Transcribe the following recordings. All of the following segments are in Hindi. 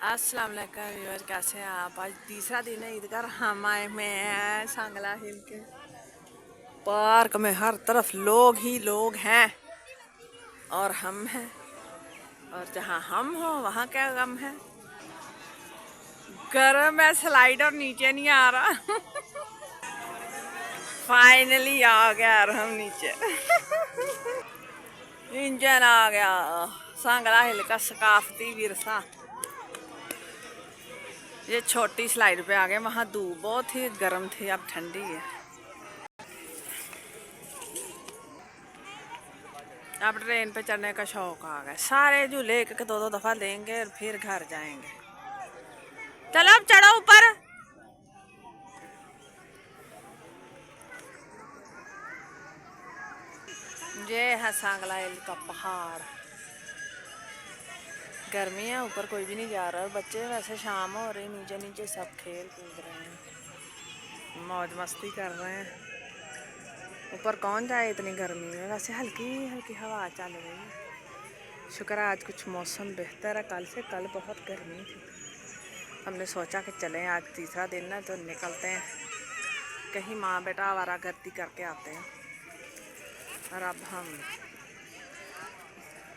अस्सलाम वालेकुम व्यूअर, कैसे हैं आप। आज तीसरा दिन है ईद का। हम आए में हैं सांगला हिल के पार्क में। हर तरफ लोग ही लोग हैं और हम हैं, और जहाँ हम हो वहाँ क्या गम है। गर्म है, स्लाइड और नीचे नहीं आ रहा। फाइनली आ गया और हम नीचे। इंजन आ गया। सांगला हिल का सकाफती विरसा। ये छोटी स्लाइड पे आ गए। वहाँ धूप बहुत थी, गर्म थी, अब ठंडी है। अब ट्रेन पे चढ़ने का शौक आ गया। सारे झूले एक दो दो दफा लेंगे और फिर घर जाएंगे। चलो अब चढ़ो ऊपर। ये है सांगला हिल का पहाड़। गर्मी है, ऊपर कोई भी नहीं जा रहा। बच्चे वैसे शाम हो रही, नीचे नीचे सब खेल कूद रहे हैं, मौज मस्ती कर रहे हैं। ऊपर कौन जाए इतनी गर्मी में। वैसे हल्की हल्की हवा चल रही है। शुक्र है आज कुछ मौसम बेहतर है कल से। कल बहुत गर्मी थी। हमने सोचा कि चलें, आज तीसरा दिन है तो निकलते हैं कहीं, माँ बेटा आवारागर्दी करके आते हैं। और अब हम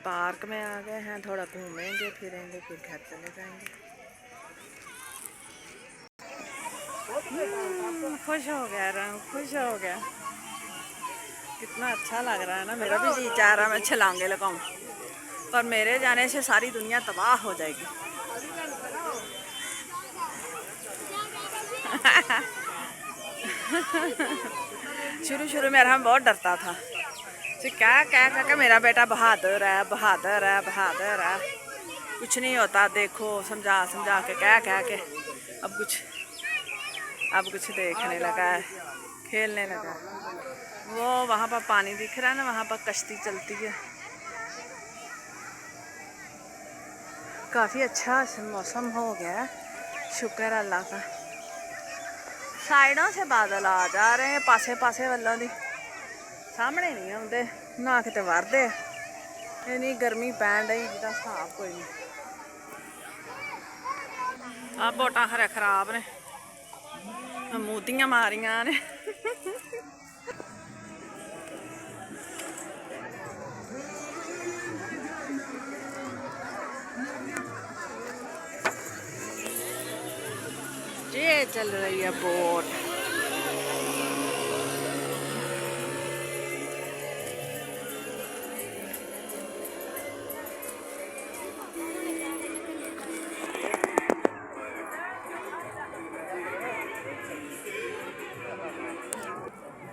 पार्क में आ गए हैं। थोड़ा घूमेंगे फिरेंगे फिर घर चले जाएंगे। खुश हो गया रंग, खुश हो गया। कितना अच्छा लग रहा है ना। मेरा भी जी चाह रहा है मैं छलांगे लगाऊं, पर मेरे जाने से सारी दुनिया तबाह हो जाएगी। शुरू शुरू में हम बहुत डरता था कि क्या क्या क्या मेरा बेटा बहादुर है, बहादुर है, बहादुर है, कुछ नहीं होता। देखो समझा समझा के क्या क्या के अब कुछ देखने लगा है, खेलने लगा है। वो वहाँ पर पानी दिख रहा है ना, वहाँ पर कश्ती चलती है। काफ़ी अच्छा मौसम हो गया है, शुक्र अल्लाह का। साइडों से बादल आ जा रहे हैं, पासे पासे वालों दी सामने नहीं आते ना, किते वरदे। इन्नी गर्मी पैन रही जिदा हिसाब कोई नहीं। आ बोटा खरे खराब ने, मूतियां मारियां ने। ये चल रही है बोट।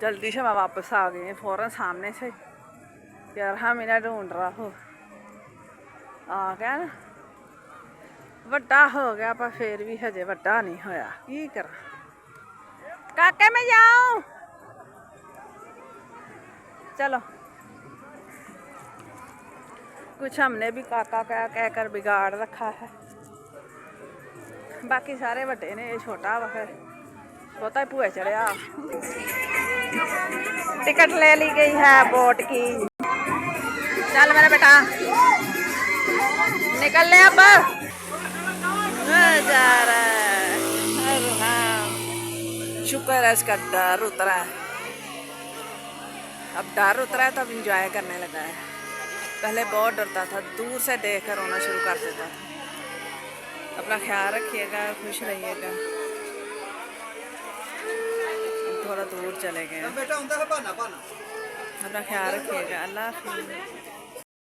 जल्दी से मैं वापस आ गई हूँ फौरन सामने से। यार हाँ मेरा ढूंढ रहा हो आ गया ना। वड्डा हो गया पर फिर भी हजे वड्डा नहीं होया। की करा काके मैं जाऊं। चलो कुछ हमने भी काका कह कह कर बिगाड़ रखा है। बाकी सारे वड्डे ने, ये छोटा वा है, छोटा ही भूए चढ़िया। टिकट ले ली गई है बोट की। चल मेरा बेटा निकल ले अब। जा रहा है। शुक्र है इसका डर उतरा है। अब डर उतरा है तो अब इंजॉय करने लगा है। पहले बहुत डरता था, दूर से देख कर रोना शुरू कर देता था। अपना ख्याल रखिएगा, खुश रहिएगा। थोड़ा दूर चले गए। अपना ख्याल रखिएगा। अल्लाह हाफिज़।